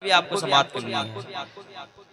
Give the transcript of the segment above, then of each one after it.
भी आपको समाप्त करनी है।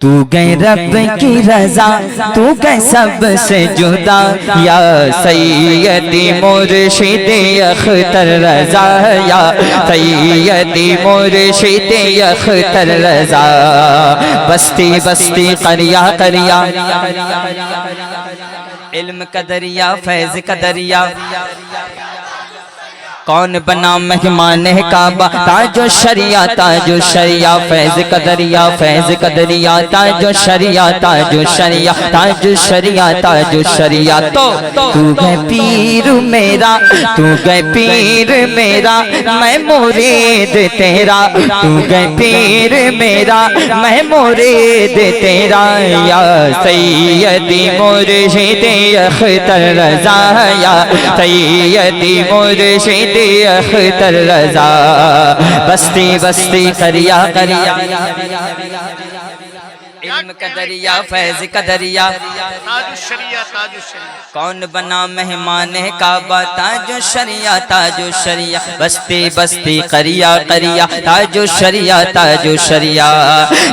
तू गए रब की रजा, तू गए सबसे जुदा, या सैयदी मुर्शिद अख्तर रजा, या सैयदी मुर्शिद अख्तर रजा। बस्ती बस्ती करिया करिया, इल्म का दरिया फैज़ का दरिया, कौन बना मेहमान काबा, ताजो शरिया ताजो शरिया, फैज़ का दरिया फैज़ का दरिया, ताजो शरिया ताजो शरिया, ताजो शरिया ताजो शरिया। तो तू गए पीर मेरा, तू गए पीर मेरा, मैं मुरीद तेरा, तू गए पीर मेरा, मैं मुरीद तेरा, या सैयदी मुर्शिद अख्तर रजा, या सैयदी मुर्शिद अख्तर रजा। बस्ती बस्ती करिया करिया, इल्म का दरिया फैज़ का दरिया, ताजो शरिया ताजो शरिया। कौन बना मेहमान काबा, ताजो शरिया ताजो शरिया, बस्ती बस्ती करिया करिया, ताजो शरिया ताजो शरिया।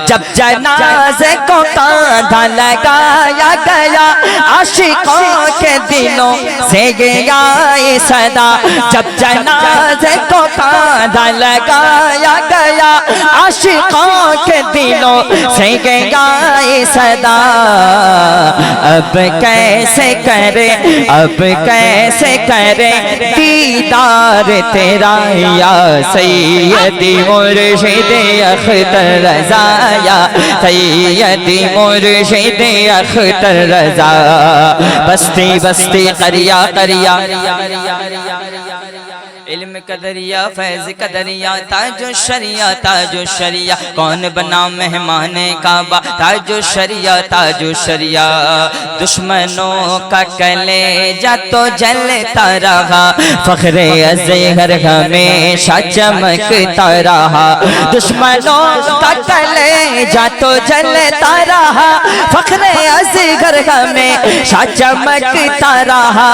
जब जनाज़े को कांधा लगाया गया, आशिकों के दिलों से गया ये सदा, जब जनाज़े को कांधा लगाया गया, आशिकों के दिलों से गया ये सदा। अब कैसे करे, अब कैसे करे दीदार तेरा, या सैयदी मुर्शिद अख्तर रजा, या सैयदी मुर्शिद अख्तर रजा। बस्ती बस्ती करिया करिया, इल्म का दरिया फैज़ का दरिया, ताजो शरिया ताजो शरिया, कौन बना मेहमान काबा, ताजो शरिया ताजो शरिया। दुश्मनों का कलेजा तो जलता रहा, फ़ख्रे अज़हर हमेशा चमकता रहा, दुश्मनों का कलेजा तो जलता रहा, फ़ख्रे अज़हर हमेशा चमकता रहा।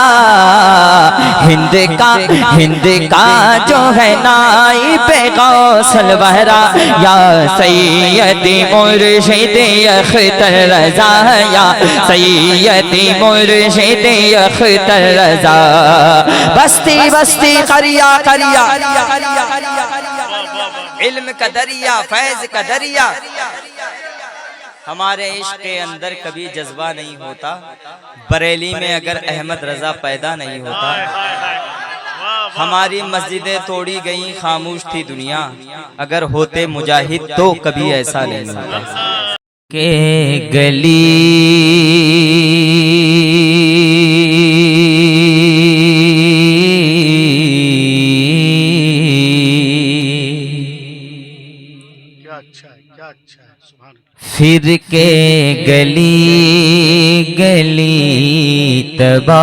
हिंद का जो है नाइब गौसल बहरा, या सैयदी मुर्शिद अख्तर रजा, या सैयदी मुर्शिद अख्तर रजा। बस्ती बस्ती करिया करिया, इल्म का दरिया फैज़ का दरिया। हमारे इश्क के अंदर कभी जज्बा नहीं होता, बरेली में अगर अहमद रजा पैदा नहीं होता, हमारी मस्जिदें तोड़ी गई खामोश थी दुनिया, अगर होते मुजाहिद तो कभी ऐसा नहीं होता। के गली क्या अच्छा है, क्या अच्छा है, सुभान अल्लाह। फिर के गली गली तबाह,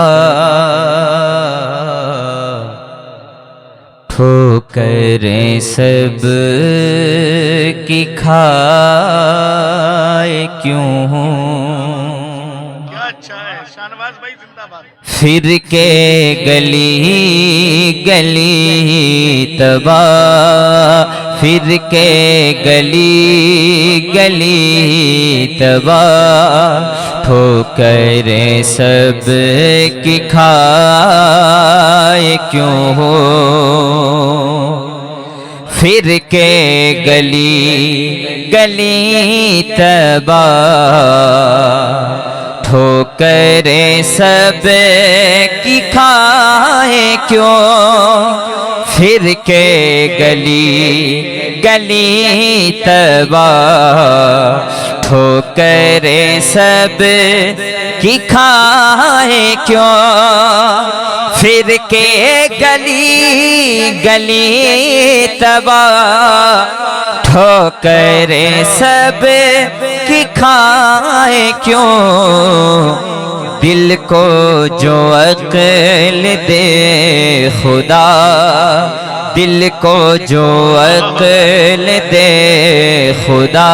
ठोकरें सब की खाए क्यों, क्या अच्छा है, शाहनवाज भाई जिंदाबाद। फिर के गली गली तबाह, फिर के गली गली तबाह, ठोकरें सब की खाए क्यों हो। फिर के गली गली तबाह, ठोकरें सब की खाए क्यों। फिर के गली गली तबाह, ठोकरें सब की खाए क्यों। फिर के गली गली तबाह, ठोकरें सब की खाए क्यों। दिल को जो अक्ल दे खुदा, दिल को जो अक्ल दे खुदा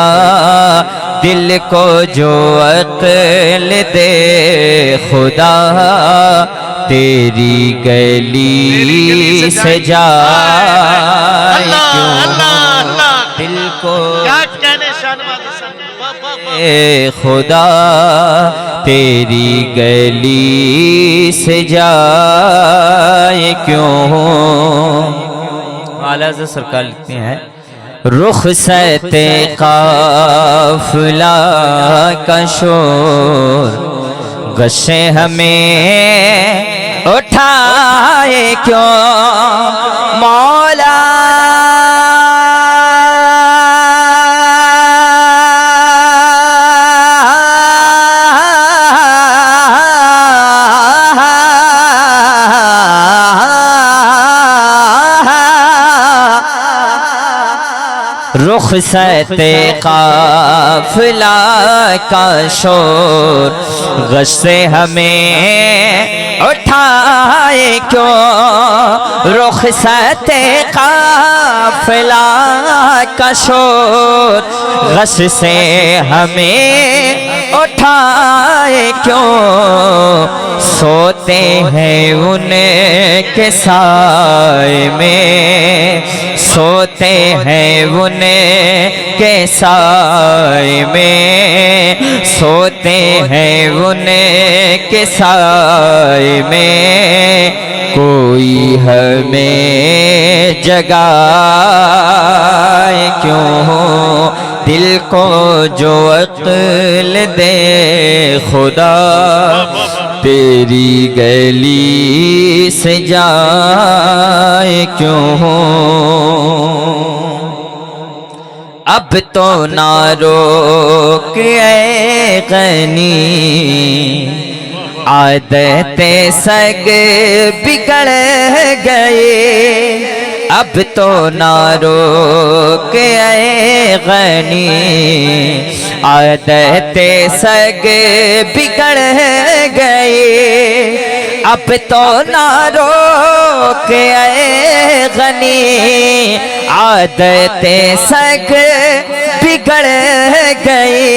दिल को जो अक्ल दे खुदा तेरी गली से जाए क्यों दिल को क्या कहने शानवाज़ हसन, वाह वाह वाह। खुदा तेरी गली से जाए क्यों। आला सरकार लिखते हैं रुख सहते काफिला का शोर गशे हमें उठाए क्यों मौला रुख सहते काफिला का शोर गस्से हमें उठाए क्यों रुख सहते काफिला का शोर गस्से हमें उठाए क्यों सोते हैं उनके साए में सोते हैं उनके साए में सोते हैं उनके साए में कोई हमें जगाए क्यों दिल को जो अक्ल दे खुदा तेरी गली से जाए क्यों अब तो ना रोक ऐ गनी आदतें सग बिगड़ गए अब तो ना रोक ऐ गनी आदतें सग बिगड़ गए अब तो ना रोक ऐ गनी आदतें सग बिगड़ गए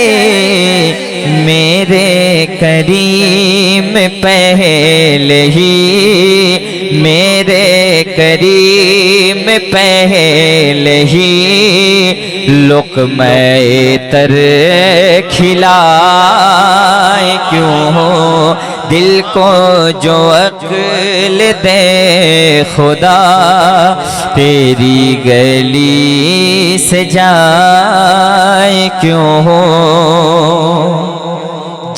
मेरे करीम पहले ही मेरे करीम पहले ही लुक़्मे तर खिलाए क्यों दिल को जो अक्ल दे खुदा तेरी गली से जाए क्यों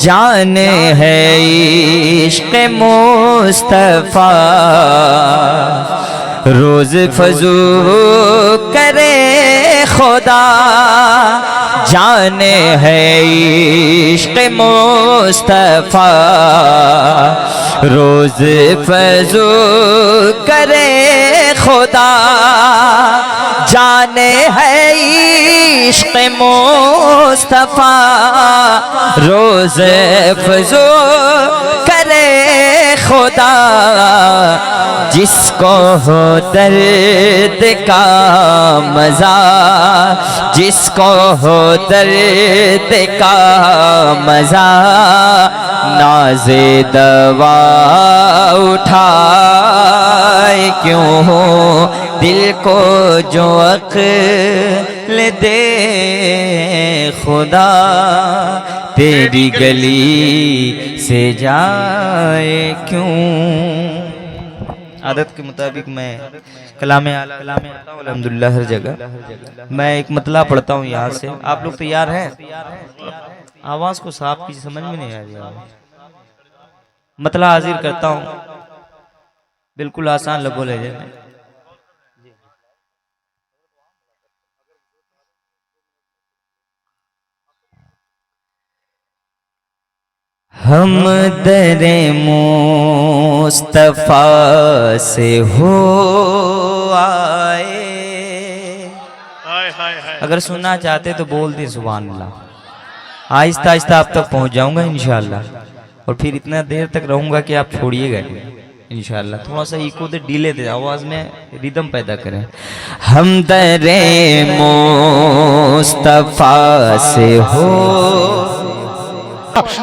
जान है इश्क़ मुस्तफ़ा रोज फजू करे खुदा जान है इश्क़ मुस्तफ़ा रोज फजू करे खुदा जान है इश्क़ मुस्तफ़ा रोज फजू करे खुदा जिसको हो दर्द का मज़ा जिसको हो दर्द का मज़ा नाज़े दवा उठाए क्यों दिल को जो अक्ल दे खुदा तेरी गली से जाए क्यों। आदत के मुताबिक मैं कलाम आला पढ़ता हूं अल्हम्दुलिल्लाह हर जगह। मैं एक मतला पढ़ता हूँ यहाँ से, आप लोग तैयार हैं? आवाज़ को साफ की समझ में नहीं आ रही। मतला हाजिर करता हूँ, बिल्कुल आसान लगो लहजे में। हम दरे मुस्तफ़ा से हो आए। अगर सुनना चाहते तो बोल दें सुभान अल्लाह। आहिस्ता आहिस्ता आप तक पहुंच जाऊंगा इंशाअल्लाह, और फिर इतना देर तक रहूंगा कि आप छोड़िएगा नहीं। इंशाल्लाह। थोड़ा सा इको दे, डिले दे, आवाज में रिदम पैदा करें। हम दरे मुस्तफा से हो,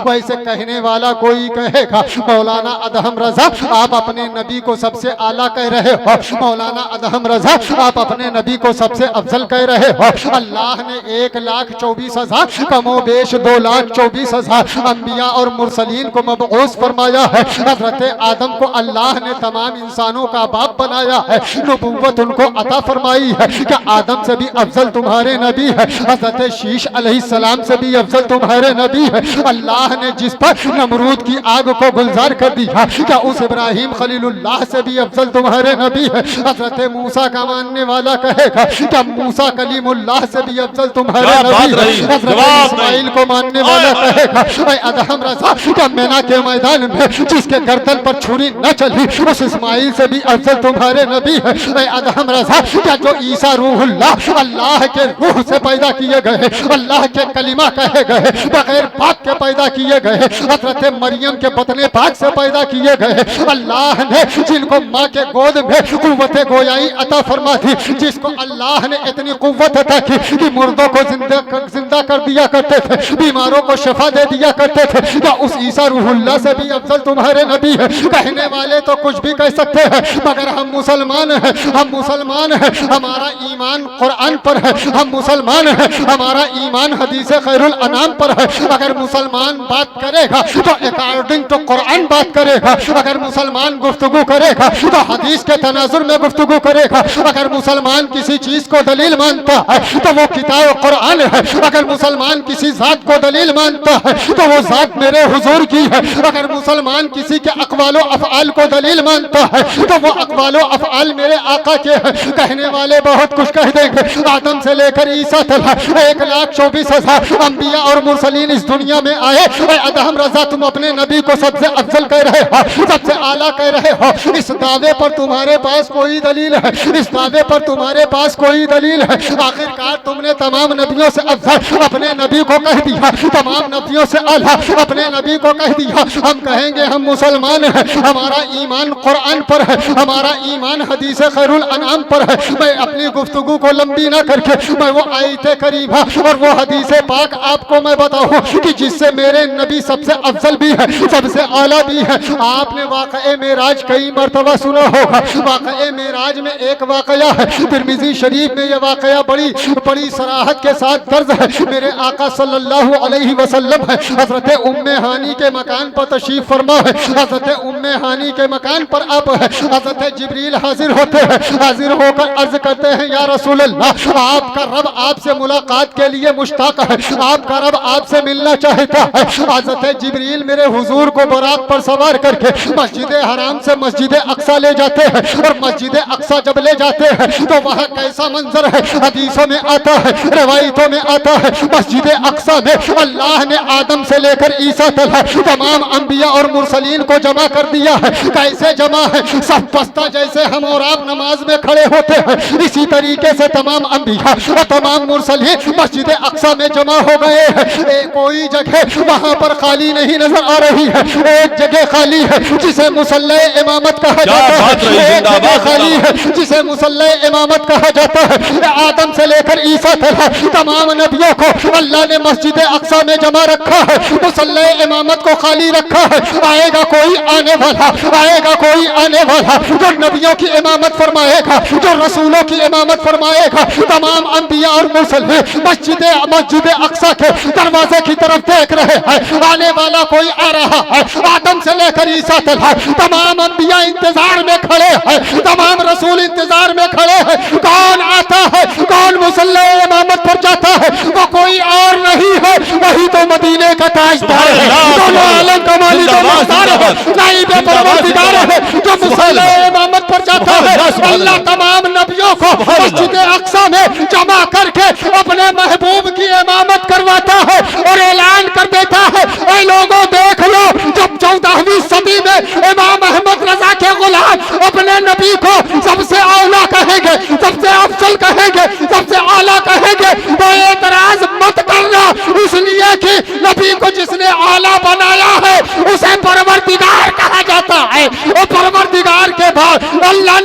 वैसे कहने वाला कोई कहेगा मौलाना अदहम रजा आप अपने नबी को सबसे आला कह रहे हो, मौलाना अदहम रजा आप अपने नबी को सबसे अफजल कह रहे हो। अल्लाह ने 1,24,000 कमोबेश 2,24,000 अंबिया और मुरसलीन को मबऊस फरमाया है। हजरत आदम को अल्लाह ने तमाम इंसानों का बाप बनाया है, नबूवत उनको अता फरमाई है। क्या आदम से भी अफजल तुम्हारे नबी है? हजरत शीश अलैहिस्सलाम से भी अफजल तुम्हारे नबी है। अल्लाह ने जिस पर नमरूद की आग को गुलजार कर दिया, क्या उस इब्राहिम खलीलुल्लाह से भी अफजल तुम्हारे नबी है? हजरत मूसा का मानने वाला कहेगा क्या मूसा कलीमुल्लाह से भी अफजल तुम्हारे नबी है? हजरत इस्माइल को मानने वाला कहेगा ऐ अदहम रज़ा क्या मैना के मैदान में जिसके गर्दन पर छुरी न चली उस इस्माइल से भी अफजल तुम्हारे नबी है? ऐ अदहम रज़ा क्या जो ईसा रूहुल्लाह अल्लाह के रूह से पैदा किए गए, अल्लाह के कलिमा कहे गए, बगैर बाप के पैदा किए गए, हजरत मरियम के बतने पाक से पैदा किए गए, अल्लाह ने जिनको माँ के गोद में कुव्वत गोयाई अता फरमा दी, जिसको अल्लाह ने इतनी कुव्वत अता की कि मुर्दों को जिंदा कर दिया करते थे, बीमारों को शिफा दे दिया करते थे, क्या उस ईसा रूहुल्लाह से भी अफजल तुम्हारे नबी है? कहने वाले तो कुछ भी कह सकते हैं, मगर हम मुसलमान हैं, हम मुसलमान हैं, हमारा ईमान कुरान पर है, हम मुसलमान हैं, हमारा ईमान हदीस खैरुल अनाम पर है। अगर मुसलमान बात करेगा तो अकॉर्डिंग टू कुरान बात करेगा, अगर मुसलमान गुफ्तगू करेगा तो हदीस के तनाजुर में गुफ्तगू करेगा, अगर मुसलमान किसी चीज को दलील मानता है तो वो किताब कुरान है, अगर मुसलमान किसी जात को दलील मानता है तो वो जात मेरे हुजूर की है, अगर मुसलमान किसी के अक़वाल व अफ़आल को दलील मानता है तो वो अक़वाल व अफ़आल मेरे आका के हैं। कहने वाले बहुत कुछ कह देंगे, आदम से लेकर ईसा तक 1,24,000 अंबिया और मुरसलीन इस दुनिया में आए। अदहम रज़ा तुम अपने नबी को सबसे अफजल कह रहे हो, सबसे आला कह रहे हो, इस दावे पर तुम्हारे पास कोई दलील है? इस दावे पर तुम्हारे पास कोई दलील है? आखिरकार तुमने तमाम नबियों से अफजल अपने नबी को कह दिया, तमाम नबियों से आला अपने नबी को कह दिया। हम कहेंगे हम मुसलमान हैं, हमारा ईमान कुरान पर है, हमारा ईमान हदीस खैरुल अनाम पर है। मैं अपनी गुफ्तगू को लंबी ना करके मैं वो आयते करीमा और वो हदीस पाक आपको मैं बताऊं कि जिससे मेरे नबी सबसे अफजल भी है, सबसे आला भी है। आपने वाक़ए मेराज कई मरतबा सुना होगा। वाक़ए मेराज में एक वाक़या है, तिरमिज़ी शरीफ में यह वाक़या बड़ी सराहत के साथ दर्ज है। मेरे आका सल्लल्लाहु अलैहि वसल्लम है, हज़रत उम्मे हानी के मकान पर तशरीफ फरमा है। हज़रत उम्मे हानी के मकान पर आप है, हज़रत जिब्रील हाजिर होते हैं, हाजिर होकर अर्ज करते हैं या रसूल अल्लाह आपका रब आपसे मुलाकात के लिए मुश्ताक है, आपका रब आपसे मिलना चाहता है। हज़रत जिब्रील मेरे हुजूर को बराक पर सवार करके मस्जिद हराम से मस्जिद अक्सा ले जाते हैं, और मस्जिद अक्सा जब ले जाते हैं तो वहाँ कैसा मंजर है हदीसों में आता है, रवायतों में आता है। मस्जिद अक्सा में अल्लाह ने आदम से लेकर ईसा तक तमाम अंबिया और मुरसलीन को जमा कर दिया है। कैसे जमा है? सब बस्ता जैसे हम और आप नमाज में खड़े होते हैं, इसी तरीके से तमाम अंबिया और तमाम मुरसलीन मस्जिद अक्सा में जमा हो गए हैं। कोई जगह वहाँ पर खाली नहीं नजर आ रही है, एक जगह खाली है जिसे मुसल्ले इमामत कहा जाता है, एक जगह खाली है जिसे मुसल्ले इमामत कहा जाता है। आदम से लेकर ईसा तक तमाम नबियों को अल्लाह ने मस्जिद अक्सा में जमा रखा है, मुसल्ले इमामत को खाली रखा है। आएगा कोई आने वाला, आएगा कोई आने वाला जो नबियों की इमामत फरमाएगा, जो रसूलों की इमामत फरमाएगा। तमाम अंबिया और मुसल्ले मस्जिद अक्सा के दरवाजे की तरफ देख रहे हैं, आने वाला कोई आ रहा है। आदम से लेकर ईसा तक तमाम अंबिया इंतजार में खड़े हैं, तमाम रसूल इंतजार में खड़े हैं। कौन आता है, कौन मुसल्ले इमामत पर जाता है? वो कोई और नहीं है, वही तो मदीने का ताजदार है, दोनों आलम का मालिक तो मस्तार है, नाइब परवरदिगार है, जो मुसल्ले इमामत पर जाता है। अल्लाह तमाम नबियों को मस्जिद अक्सा में जमा करके अपने महबूब की इमामत करवाता है और ऐलान कर देता है, ऐ लोगों देख लो, जब 14वीं सदी में इमाम अहमद रजा के गुलाम अपने नबी को सबसे आला कहेंगे, सबसे अफजल कहेंगे, सबसे आला कहेंगे, तो एतराज मत करना, इसलिए कि नबी को जिसने आला बनाया है उसे परवरदिगार कहा जाता है। वो परवरदिगार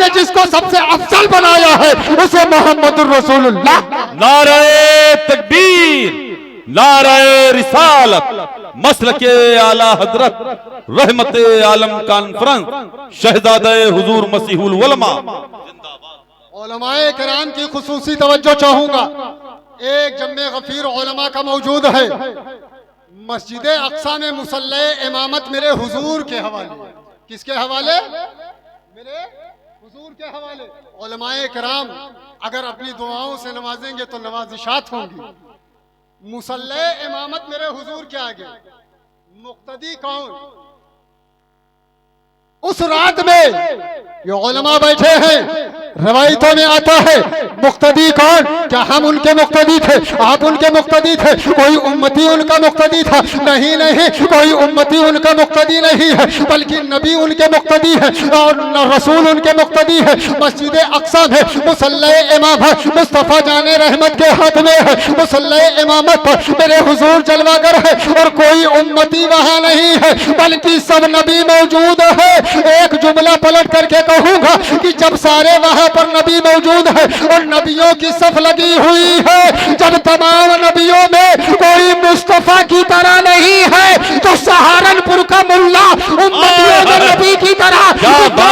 ने जिसको सबसे अफजल बनाया है उसे मोहम्मदुर रसूलुल्लाह। नारे तकबीर, नारे रिसालत, मसलके आला हजरत रहमते आलम कॉन्फ्रेंस शहजादे हुजूर मसीहुल उलमा। उलमाए किराम की खुसूसी तवज्जो चाहूंगा। एक जम्मे गफीर उलमा का मौजूद है। मस्जिद अक्सा में मुसल्ले इमामत मेरे हुजूर के हवाले। किसके हवाले? मेरे हुजूर के हवाले। उलमाए किराम अगर अपनी दुआओं से नवाजेंगे तो नवाजिशात होंगी। मुसल्ले इमामत मेरे हुजूर के आगे, मुक्तदी कौन? उस रात में ये उलमा बैठे हैं, रवायतों में आता है मुक्तदी कौन? क्या हम उनके मुक्तदी थे? आप उनके मुक्तदी थे? कोई उम्मती उनका मुक्तदी था? नहीं नहीं, कोई उम्मती उनका मुक्तदी नहीं है, बल्कि नबी उनके मुक्तदी है और रसूल उनके मुक्तदी है। मस्जिद अक्सा में मुसल्ले इमामत मुस्तफ़ा जाने रहमत के हाथ में है। मुसल्ले इमामत पर मेरे हुजूर जलवागर है और कोई उम्मती वहां नहीं है, बल्कि सब नबी मौजूद है। एक जुमला पलट करके कहूंगा कि जब सारे वहां पर नबी मौजूद है और नबियों की सफ लगी हुई है, जब तमाम नबियों में कोई मुस्तफा की तरह नहीं है, तो सहारनपुर का मुल्ला उम्मतियों में नबी की तरह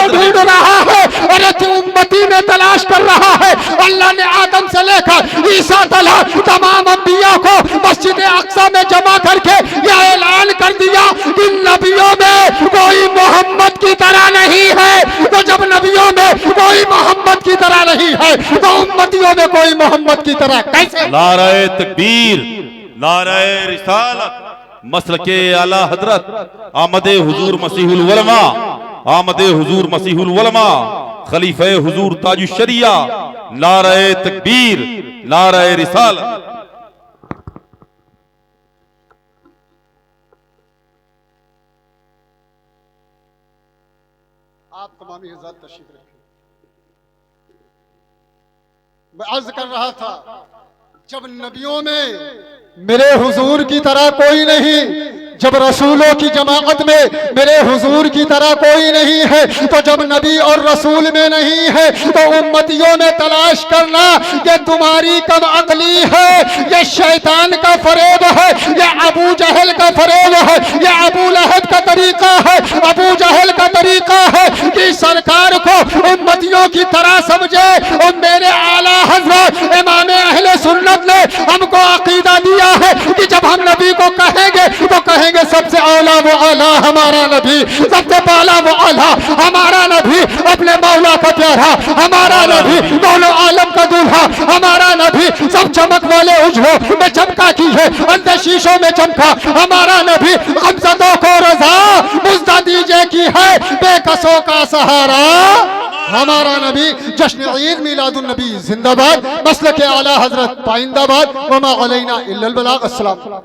ढूंढ रहा है और उम्मती में तलाश कर रहा है। अल्लाह ने आदम से लेकर ईसा तक तमाम अंबिया को मस्जिद अक्सा में जमा करके यह ऐलान कर दिया कि नबियों में कोई मोहम्मद की तरह नहीं है। तो जब नबियों में कोई मोहम्मद की तरह नहीं है, तो उम्मतियों में कोई मोहम्मद की तरह कैसे? नारे तकबीर, नारे रिसालत, मसलके आला हजरत आमदे हुजूर मसीहुल उलमा, आमदे हुजूर मसीहुल उलमा, खलीफे हुजूर ताजुश शरिया। नारे तकबीर, नारे रिसालत। आप तमामी हज़रात तशरीफ रखें। मैं अर्ज कर रहा था, जब नबियों में मेरे हुजूर की तरह कोई नहीं, जब रसूलों की जमाअत में मेरे हुजूर की तरह कोई नहीं है, तो जब नबी और रसूल में नहीं है, तो उम्मतियों में तलाश करना ये तुम्हारी कम अकली है, ये शैतान का फरेब है, ये अबू जहल का फरेब है, ये अबू लहब का तरीका है, अबू जहल का तरीका है कि सरकार को उम्मतियों की तरह समझे। और मेरे आला हज़रत इमाम अहले सुन्नत ने हमको अकीदा दिया है कि जब हम नबी को कहेंगे तो कहेंगे सबसे औला वो आला हमारा नबी, सबसे पाला वो आला हमारा नबी, अपने मौला का प्यारा हमारा नबी, दोनों आलम का दूल्हा हमारा नबी, सब चमक वाले उजलों में चमका की है, अंदर शीशों में चमका हमारा नबी, गमज़दों को रजा मुज़्दा दीजे की है, बेकसों का सहारा हमारा नबी। जश्न ईद मिलादुन नबी जिंदाबाद, मसलके आला हजरत पाइंदाबाद, वमा अलैना इल्लल बलाग। अस्सलाम।